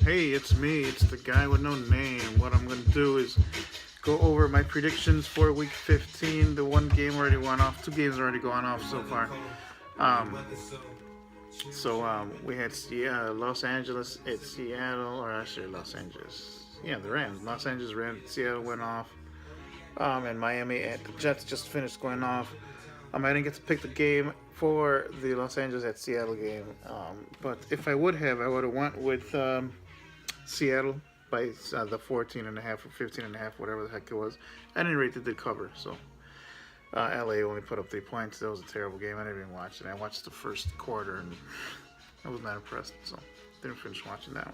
Hey, it's me. It's the guy with no name. What I'm going to do is go over my predictions for week 15. The one game already went off. Two games already gone off so far. Um, we had Los Angeles at Seattle, or actually Los Angeles. Yeah, the Rams. Los Angeles Rams. Seattle went off. And Miami at the Jets just finished going off. I didn't get to pick the game for the Los Angeles at Seattle game. But if I would have, I would have went with Seattle by the 14 and a half or 15 and a half, whatever the heck it was. At any rate, they did cover. So LA only put up 3 points. That was a terrible game. I didn't even watch it. I watched the first quarter and I was not impressed. So didn't finish watching that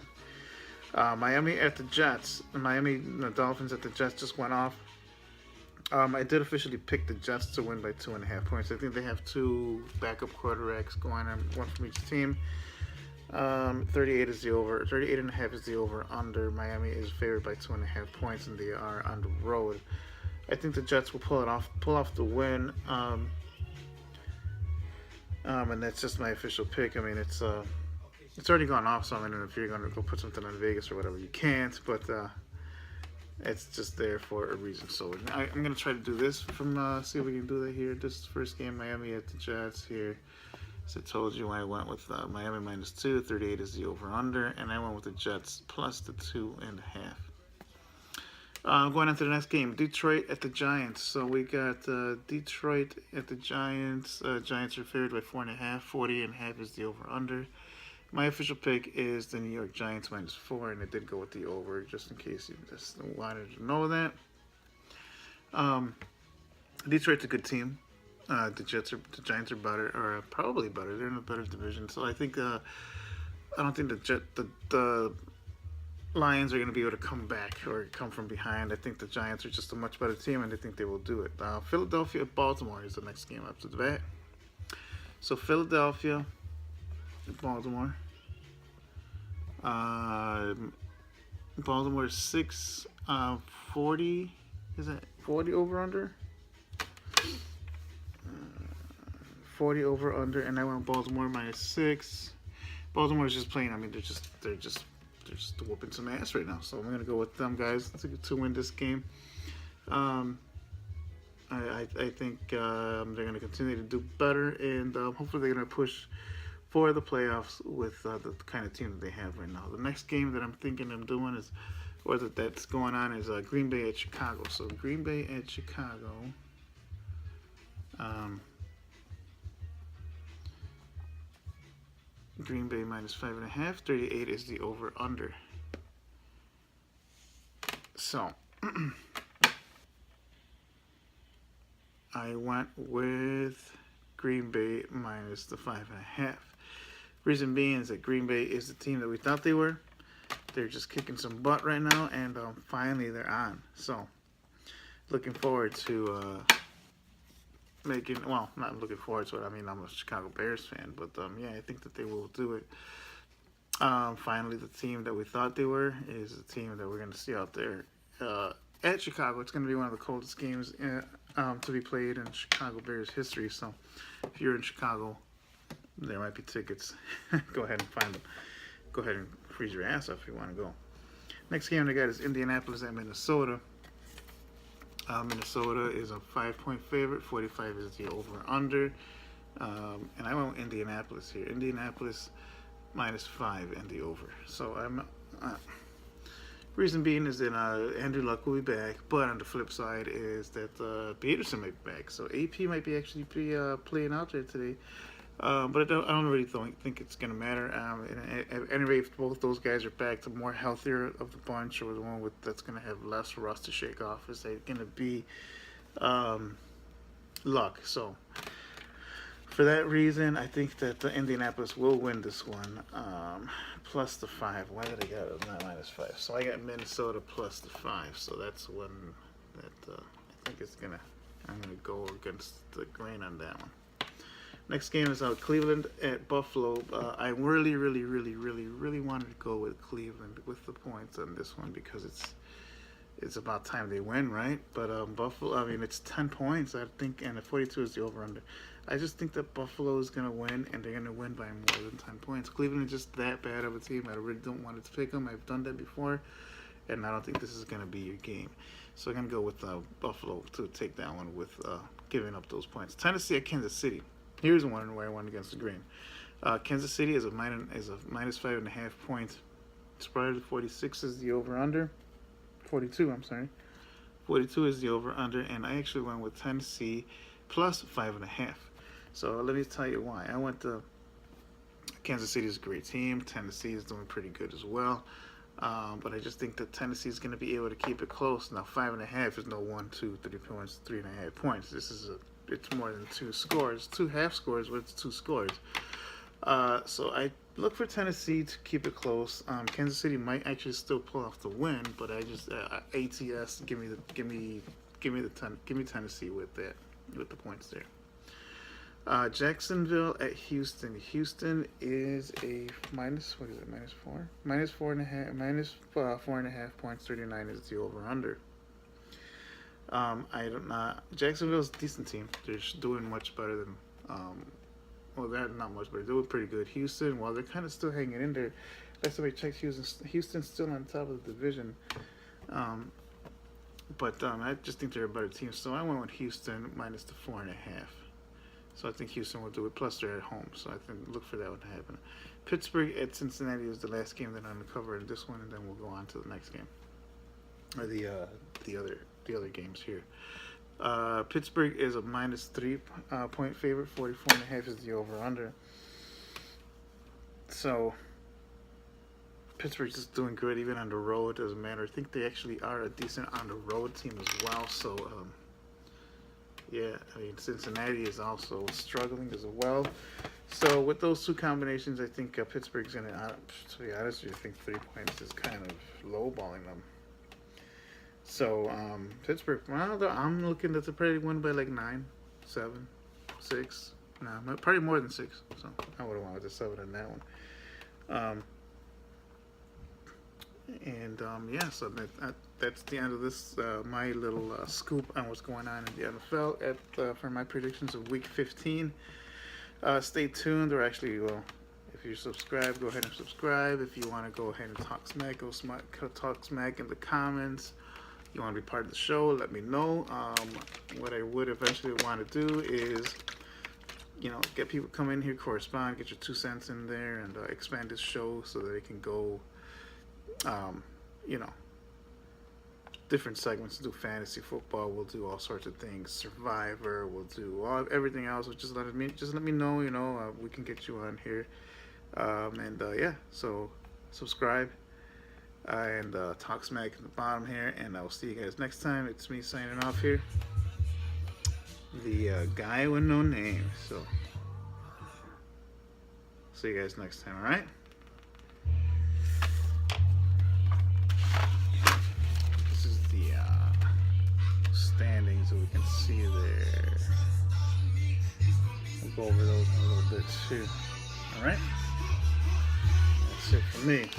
one. Miami at the Jets. The Dolphins at the Jets just went off. I did officially pick the Jets to win by 2.5 points. I think they have two backup quarterbacks going on, one from each team. 38 is the over. 38 and a half is the over. Under Miami is favored by 2.5 points, and they are on the road. I think the Jets will pull off the win. And that's just my official pick. I mean, it's already gone off. So I mean, if you're going to go put something on Vegas or whatever, you can't. But it's just there for a reason. So I'm going to try to do this from see if we can do that here. This first game, Miami at the Jets here. As I told you, I went with Miami -2. 38 is the over/under, and I went with the Jets plus the 2.5. Going on to the next game, Detroit at the Giants. So we got Detroit at the Giants. Giants are favored by 4.5. 40.5 is the over/under. My official pick is the New York Giants -4, and I did go with the over just in case you just wanted to know that. Detroit's a good team. The Giants are better, or probably better. They're in a better division, so I think I don't think the Lions are going to be able to come back or come from behind. I think the Giants are just a much better team, and I think they will do it. Philadelphia at Baltimore is the next game up to the bat. So Philadelphia, Baltimore. Baltimore 6, 40. Is that 40 over/under? 40 over/under, and I went Baltimore -6. Baltimore is just playing. I mean, they're just whooping some ass right now. So I'm gonna go with them guys to win this game. I think they're gonna continue to do better, and hopefully they're gonna push for the playoffs with the kind of team that they have right now. The next game that I'm thinking I'm doing is, or that's going on, is Green Bay at Chicago. So Green Bay at Chicago. Green Bay -5.5. 38 is the over/under. So I went with Green Bay minus the 5.5. Reason being is that Green Bay is the team that we thought they were. They're just kicking some butt right now, and finally they're on. So looking forward to not looking forward to it. I mean, I'm a Chicago Bears fan, but yeah, I think that they will do it. Finally, the team that we thought they were is the team that we're going to see out there at Chicago. It's going to be one of the coldest games to be played in Chicago Bears history. So if you're in Chicago, there might be tickets. Go ahead and find them. Go ahead and freeze your ass off if you want to go. Next game I got is Indianapolis at Minnesota. Minnesota is a 5-point favorite. 45 is the over/under. And I went with Indianapolis here. Indianapolis -5 and the over. So I'm. Reason being is that Andrew Luck will be back, but on the flip side is that Peterson might be back. So AP might be actually playing out there today. But I don't really think it's going to matter. At any rate, if both those guys are back, the more healthier of the bunch, or the one that's going to have less rust to shake off, is going to be Luck. So for that reason, I think that Indianapolis will win this one, plus the 5. Why did I get it? Not -5. So I got Minnesota plus the 5. So that's one that I think I'm gonna go against the grain on that one. Next game is Cleveland at Buffalo. I really wanted to go with Cleveland with the points on this one because it's about time they win, right? But Buffalo, I mean, it's 10 points, I think, and the 42 is the over under. I just think that Buffalo is going to win, and they're going to win by more than 10 points. Cleveland is just that bad of a team. I really don't want to pick them. I've done that before, and I don't think this is going to be your game. So I'm going to go with Buffalo to take that one with giving up those points. Tennessee at Kansas City. Here's one where I went against the grain. Kansas City is a minus 5.5 points. Spread 46 is the over under. 42, I'm sorry. 42 is the over under, and I actually went with Tennessee plus 5.5. So let me tell you why. I went to Kansas City is a great team. Tennessee is doing pretty good as well. But I just think that Tennessee is going to be able to keep it close. Now 5.5 is no 1, 2, 3 points, 3.5 points. It's more than 2 scores, 2 half scores, but it's 2 scores. So I look for Tennessee to keep it close. Kansas City might actually still pull off the win, but I just ATS give me Tennessee with that, with the points there. Jacksonville at Houston. Houston is a minus 4? Minus 4.5 points. 39 is the over under. Jacksonville's a decent team. They're doing much better than well, they're not much, but they're doing pretty good. Houston, well, they're kind of still hanging in there. Last time I checked, Houston's still on top of the division. But I just think they're a better team. So I went with Houston minus the 4.5. So I think Houston will do it. Plus they're at home, so I think look for that one to happen. Pittsburgh at Cincinnati is the last game that I'm going to cover in this one, and then we'll go on to the next game, or the other games here. Pittsburgh is a minus 3 point favorite. 44.5 is the over under. So Pittsburgh's just doing good even on the road. Doesn't matter. I think they actually are a decent on the road team as well. So yeah, I mean Cincinnati is also struggling as well. So with those two combinations, I think Pittsburgh's gonna. To be honest, I think 3 points is kind of lowballing them. So, Pittsburgh, well, I'm looking at the probably win by like 9, 7, 6. No, probably more than 6. So, I would have won with the 7 on that one. Yeah, so that's the end of this, my little scoop on what's going on in the NFL for my predictions of Week 15. Stay tuned, or actually, well, if you subscribe, go ahead and subscribe. If you want to go ahead and talk smack, talk smack in the comments. You want to be part of the show, let me know. What I would eventually want to do is, get people come in here, correspond, get your 2 cents in there, and expand this show so that it can go, different segments. We'll do fantasy football, we'll do all sorts of things, Survivor, we'll do everything else. Just let me know. We can get you on here, yeah. So subscribe. And talk smack at the bottom here, and I will see you guys next time. It's me signing off here, the guy with no name. So see you guys next time. All right. This is the standings that we can see there. We'll go over those in a little bit too. All right. That's it for me.